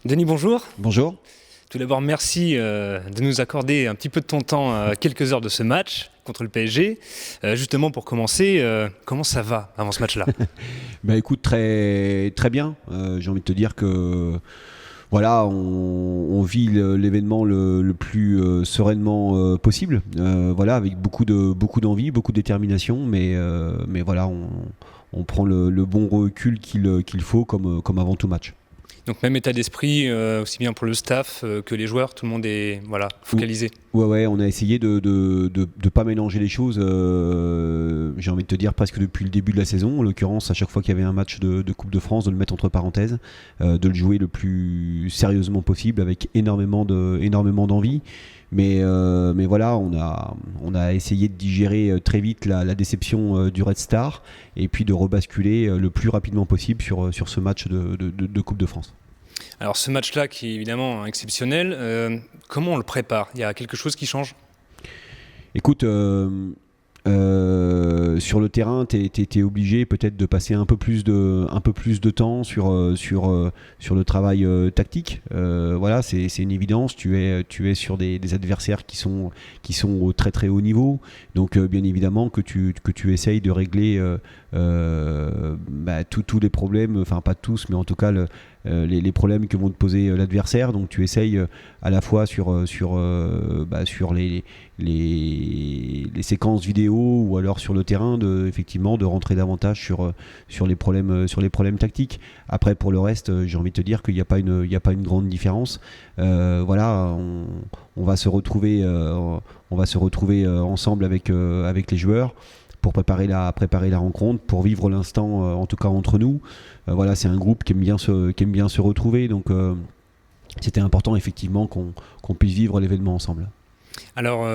Denis, bonjour. Bonjour. Tout d'abord, merci de nous accorder un petit peu de ton temps, quelques heures de ce match contre le PSG. Justement, pour commencer, comment ça va avant ce match-là? Écoute, très, très bien. J'ai envie de te dire que voilà, on vit l'événement le plus sereinement possible. Voilà, avec beaucoup d'envie, beaucoup de détermination, mais voilà, on prend le bon recul qu'il faut comme avant tout match. Donc même état d'esprit, aussi bien pour le staff que les joueurs, tout le monde est focalisé. Ouais, on a essayé de pas mélanger les choses, j'ai envie de te dire presque depuis le début de la saison. En l'occurrence, à chaque fois qu'il y avait un match de Coupe de France, de le mettre entre parenthèses, de le jouer le plus sérieusement possible avec énormément d'envie. Mais voilà, on a essayé de digérer très vite la déception du Red Star et puis de rebasculer le plus rapidement possible sur ce match de Coupe de France. Alors ce match-là qui est évidemment exceptionnel, comment on le prépare? Il y a quelque chose qui change? Écoute, sur le terrain, tu es obligé peut-être de passer un peu plus de temps sur le travail tactique. Voilà, c'est une évidence. Tu es sur des adversaires qui sont au très très haut niveau. Donc bien évidemment que tu essayes de régler tous les problèmes, enfin pas tous, mais en tout cas les problèmes que vont te poser l'adversaire. Donc tu essayes à la fois sur les séquences vidéo ou alors sur le terrain effectivement de rentrer davantage sur les problèmes tactiques. Après pour le reste, j'ai envie de te dire qu'il n'y a pas une grande différence. Voilà, on va se retrouver ensemble avec les joueurs pour préparer la rencontre, pour vivre l'instant, en tout cas entre nous. Voilà, c'est un groupe qui aime bien se retrouver, donc c'était important effectivement qu'on puisse vivre l'événement ensemble. Alors,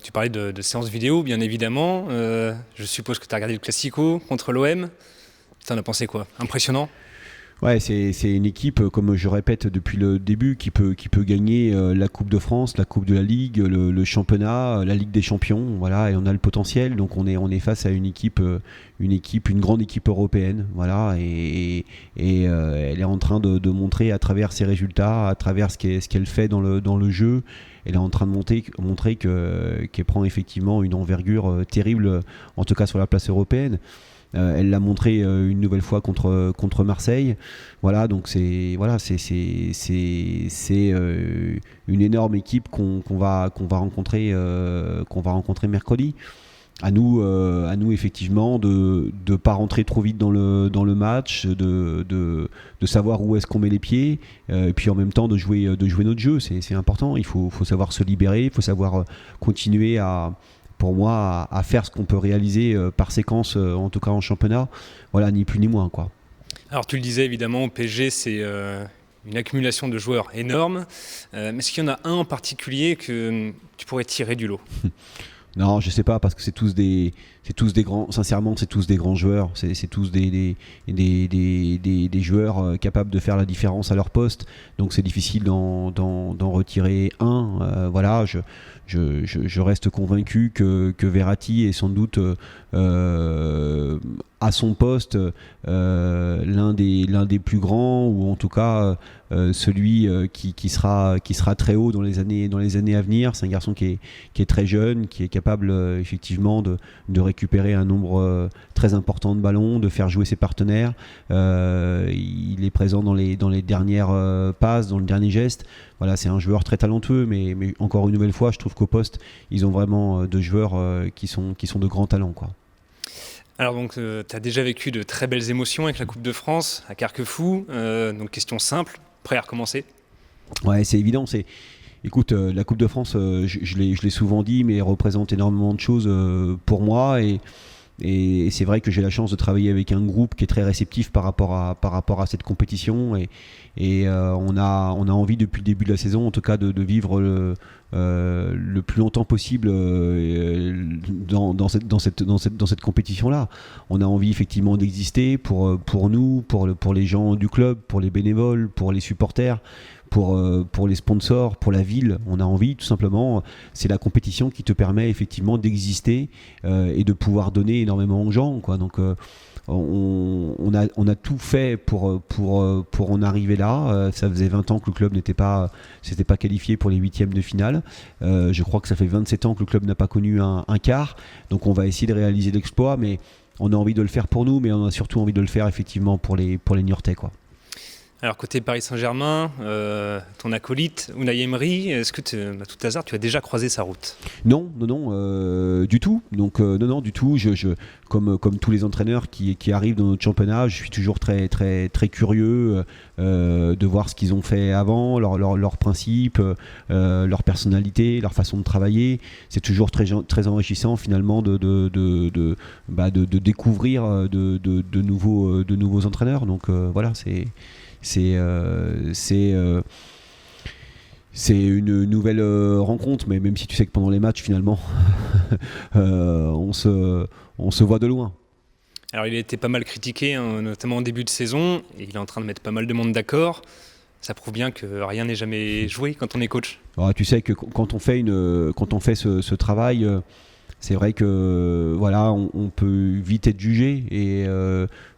tu parlais de séances vidéo, bien évidemment. Je suppose que tu as regardé le Classico contre l'OM. T'en as pensé quoi? Impressionnant? Ouais, c'est une équipe, comme je répète depuis le début, qui peut gagner la Coupe de France, la Coupe de la Ligue, le championnat, la Ligue des Champions, voilà, et on a le potentiel. Donc on est face à une grande équipe européenne, voilà, et elle est en train de montrer à travers ses résultats, à travers ce qu'elle fait dans le jeu. Elle est en train de montrer qu'elle prend effectivement une envergure terrible, en tout cas sur la place européenne. Elle l'a montré une nouvelle fois contre Marseille. Voilà, donc c'est une énorme équipe qu'on va rencontrer mercredi. À nous effectivement de pas rentrer trop vite dans le match, de savoir où est-ce qu'on met les pieds, et puis en même temps de jouer notre jeu. C'est important. Il faut savoir se libérer, il faut savoir continuer pour moi, à faire ce qu'on peut réaliser par séquence, en tout cas en championnat. Voilà, ni plus ni moins, quoi. Alors tu le disais, évidemment, au PSG, c'est une accumulation de joueurs énorme. Mais est-ce qu'il y en a un en particulier que tu pourrais tirer du lot? Non, je sais pas, parce que c'est tous des grands. Sincèrement, c'est tous des grands joueurs. C'est tous des joueurs capables de faire la différence à leur poste. Donc c'est difficile d'en retirer un. Voilà, je reste convaincu que Verratti est sans doute à son poste l'un des plus grands, ou en tout cas celui qui sera très haut dans les années à venir. C'est un garçon qui est très jeune, qui est capable effectivement de récupérer un nombre très important de ballons, de faire jouer ses partenaires. Il est présent dans les dernières passes, dans le dernier geste. Voilà, c'est un joueur très talentueux, mais encore une nouvelle fois, je trouve qu'au poste, ils ont vraiment deux joueurs qui sont de grands talents, quoi. Alors donc, tu as déjà vécu de très belles émotions avec la Coupe de France à Carquefou. Donc question simple, prêt à recommencer? Ouais, c'est évident. Écoute, la Coupe de France, je l'ai souvent dit, mais elle représente énormément de choses pour moi, et c'est vrai que j'ai la chance de travailler avec un groupe qui est très réceptif par rapport à cette compétition, et on a envie depuis le début de la saison, en tout cas, de vivre le plus longtemps possible dans cette compétition-là. On a envie effectivement d'exister pour nous, pour les gens du club, pour les bénévoles, pour les supporters, pour les sponsors, pour la ville. On a envie, tout simplement, c'est la compétition qui te permet effectivement d'exister et de pouvoir donner énormément aux gens, quoi. Donc on a tout fait pour en arriver là. Ça faisait 20 ans que le club s'était pas qualifié pour les huitièmes de finale. Je crois que ça fait 27 ans que le club n'a pas connu un quart. Donc on va essayer de réaliser l'exploit, mais on a envie de le faire pour nous, mais on a surtout envie de le faire effectivement pour les Niortais, quoi. Alors côté Paris Saint-Germain, ton acolyte Unai Emery, est-ce que à tout hasard tu as déjà croisé sa route ? Non, du tout. Donc non, du tout. Comme tous les entraîneurs qui arrivent dans notre championnat, je suis toujours très très très curieux de voir ce qu'ils ont fait avant, leurs principes, leur personnalité, leur façon de travailler. C'est toujours très très enrichissant finalement de découvrir de nouveaux entraîneurs. Donc voilà, c'est une nouvelle rencontre, mais même si tu sais que pendant les matchs, finalement, on se voit de loin. Alors il a été pas mal critiqué, hein, notamment en début de saison, et il est en train de mettre pas mal de monde d'accord. Ça prouve bien que rien n'est jamais joué quand on est coach. Alors, tu sais que quand on fait ce travail, c'est vrai que voilà, on peut vite être jugé, et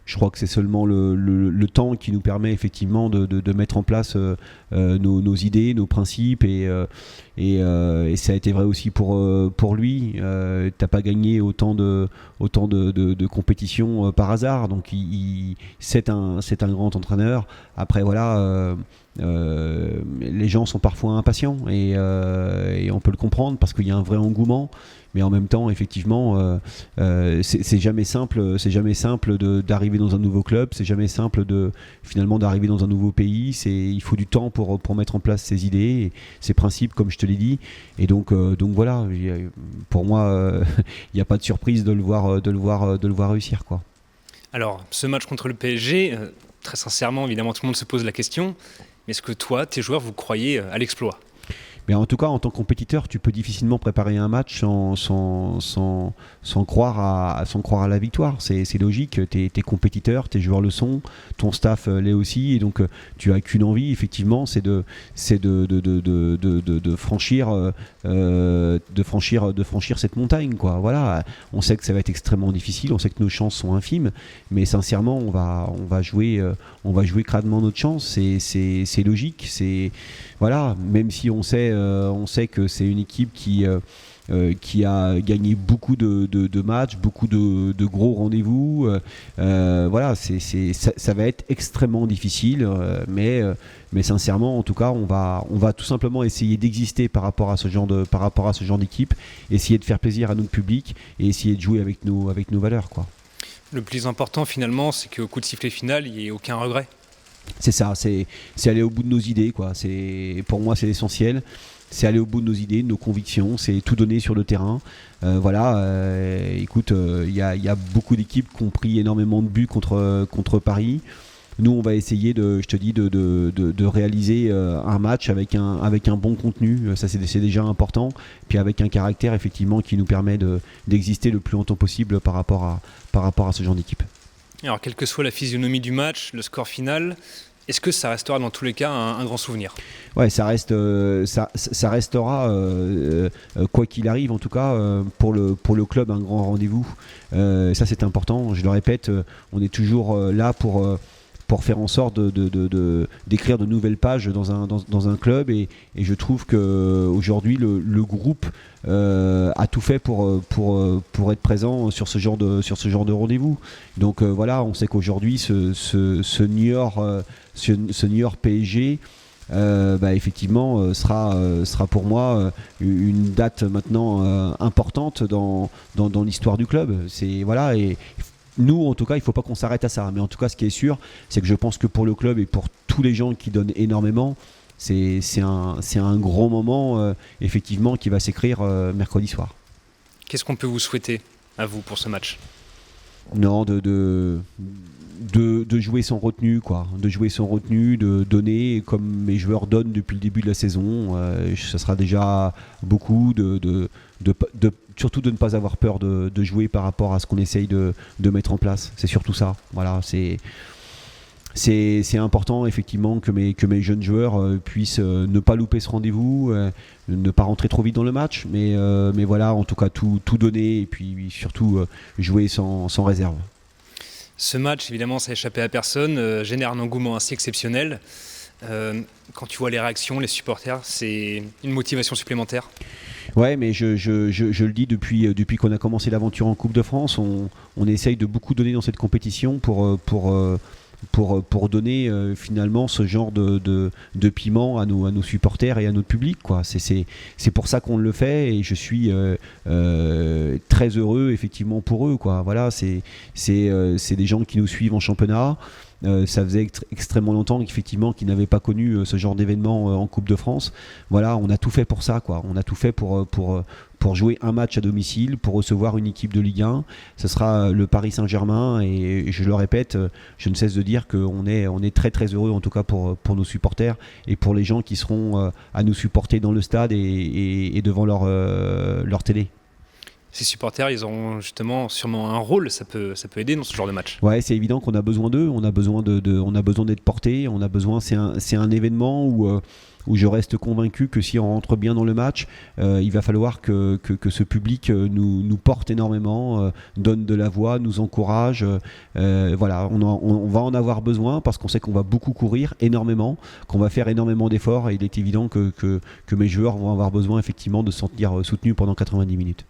je crois que c'est seulement le temps qui nous permet effectivement de mettre en place nos idées, nos principes, et ça a été vrai aussi pour lui. T'as pas gagné autant de compétitions par hasard, donc c'est un grand entraîneur. Après voilà, les gens sont parfois impatients, et on peut le comprendre parce qu'il y a un vrai engouement. Mais en même temps, effectivement, c'est jamais simple d'arriver dans un nouveau club, c'est jamais simple finalement d'arriver dans un nouveau pays. Il faut du temps pour mettre en place ses idées, et ses principes, comme je te l'ai dit. Et donc voilà, pour moi, il n'y a pas de surprise de le voir réussir, quoi. Alors, ce match contre le PSG, très sincèrement, évidemment, tout le monde se pose la question. Mais est-ce que toi, tes joueurs, vous croyez à l'exploit ? Mais en tout cas, en tant que compétiteur, tu peux difficilement préparer un match sans croire à la victoire. C'est logique. T'es compétiteur, tes joueurs le sont, ton staff l'est aussi, et donc tu as qu'une envie, effectivement, c'est de franchir cette montagne, quoi. Voilà. On sait que ça va être extrêmement difficile, on sait que nos chances sont infimes, mais sincèrement, on va jouer crânement notre chance. C'est logique. Voilà, même si on sait que c'est une équipe qui a gagné beaucoup de matchs, beaucoup de gros rendez-vous. Voilà, ça va être extrêmement difficile, mais sincèrement, en tout cas, on va tout simplement essayer d'exister par rapport à ce genre d'équipe, essayer de faire plaisir à notre public et essayer de jouer avec nos valeurs, quoi. Le plus important, finalement, c'est qu'au coup de sifflet final, il n'y ait aucun regret. C'est ça, c'est aller au bout de nos idées, quoi. Pour moi, c'est l'essentiel. C'est aller au bout de nos idées, de nos convictions, c'est tout donner sur le terrain. Écoute, il y a beaucoup d'équipes qui ont pris énormément de buts contre Paris. Nous, on va essayer de réaliser un match avec un bon contenu. Ça, c'est déjà important. Puis avec un caractère, effectivement, qui nous permet d'exister le plus longtemps possible par rapport à ce genre d'équipe. Alors, quelle que soit la physionomie du match, le score final, est-ce que ça restera dans tous les cas un grand souvenir ? Ouais, ça restera, quoi qu'il arrive, en tout cas, pour le club, un grand rendez-vous. Ça, c'est important. Je le répète, on est toujours là pour faire en sorte d'écrire de nouvelles pages dans un club, et je trouve qu'aujourd'hui le groupe a tout fait pour être présent sur ce genre de rendez-vous. Donc voilà, on sait qu'aujourd'hui ce New York PSG effectivement sera pour moi une date maintenant importante dans l'histoire du club. Voilà, et nous, en tout cas, il ne faut pas qu'on s'arrête à ça. Mais en tout cas, ce qui est sûr, c'est que je pense que pour le club et pour tous les gens qui donnent énormément, c'est un gros moment, effectivement, qui va s'écrire mercredi soir. Qu'est-ce qu'on peut vous souhaiter, à vous, pour ce match ? Non, de jouer sans retenue, quoi. De jouer sans retenue, de donner comme mes joueurs donnent depuis le début de la saison. Ça sera déjà beaucoup, surtout de ne pas avoir peur de jouer par rapport à ce qu'on essaye de mettre en place. C'est surtout ça. Voilà, c'est important, effectivement, que mes jeunes joueurs puissent ne pas louper ce rendez-vous, ne pas rentrer trop vite dans le match, mais voilà, en tout cas tout donner, et puis surtout jouer sans réserve. Ce match, évidemment, ça a échappé à personne, génère un engouement assez exceptionnel. Quand tu vois les réactions, les supporters, c'est une motivation supplémentaire. Ouais, mais je le dis depuis qu'on a commencé l'aventure en Coupe de France, on essaye de beaucoup donner dans cette compétition pour donner finalement ce genre de piment à nos supporters et à notre public, quoi. C'est pour ça qu'on le fait, et je suis très heureux effectivement pour eux, quoi. Voilà, c'est des gens qui nous suivent en championnat. Ça faisait extrêmement longtemps effectivement qu'ils n'avaient pas connu ce genre d'événement en Coupe de France. Voilà, on a tout fait pour ça, quoi. On a tout fait pour jouer un match à domicile, pour recevoir une équipe de Ligue 1. Ce sera le Paris Saint-Germain, et je le répète, je ne cesse de dire qu'on est très très heureux, en tout cas pour nos supporters et pour les gens qui seront à nous supporter dans le stade et devant leur télé. Ces supporters, ils auront justement sûrement un rôle, ça peut aider dans ce genre de match. Ouais, c'est évident qu'on a besoin d'eux, on a besoin d'être portés, c'est un événement où je reste convaincu que si on rentre bien dans le match, il va falloir que ce public nous porte énormément, donne de la voix, nous encourage. Voilà, on va en avoir besoin, parce qu'on sait qu'on va beaucoup courir énormément, qu'on va faire énormément d'efforts, et il est évident que mes joueurs vont avoir besoin effectivement de se sentir soutenus pendant 90 minutes.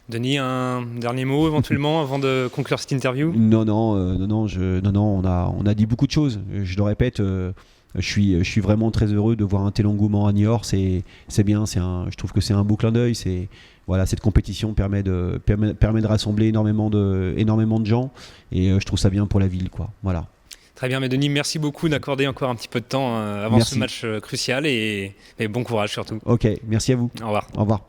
Denis, un dernier mot éventuellement avant de conclure cette interview ? Non, on a dit beaucoup de choses. Je le répète, je suis vraiment très heureux de voir un tel engouement à Niort. C'est bien, je trouve que c'est un beau clin d'œil. Voilà, cette compétition permet de rassembler énormément de gens, et je trouve ça bien pour la ville, quoi. Voilà. Très bien, mais Denis, merci beaucoup d'accorder encore un petit peu de temps avant ce match crucial, et bon courage surtout. Ok, merci à vous. Au revoir. Au revoir.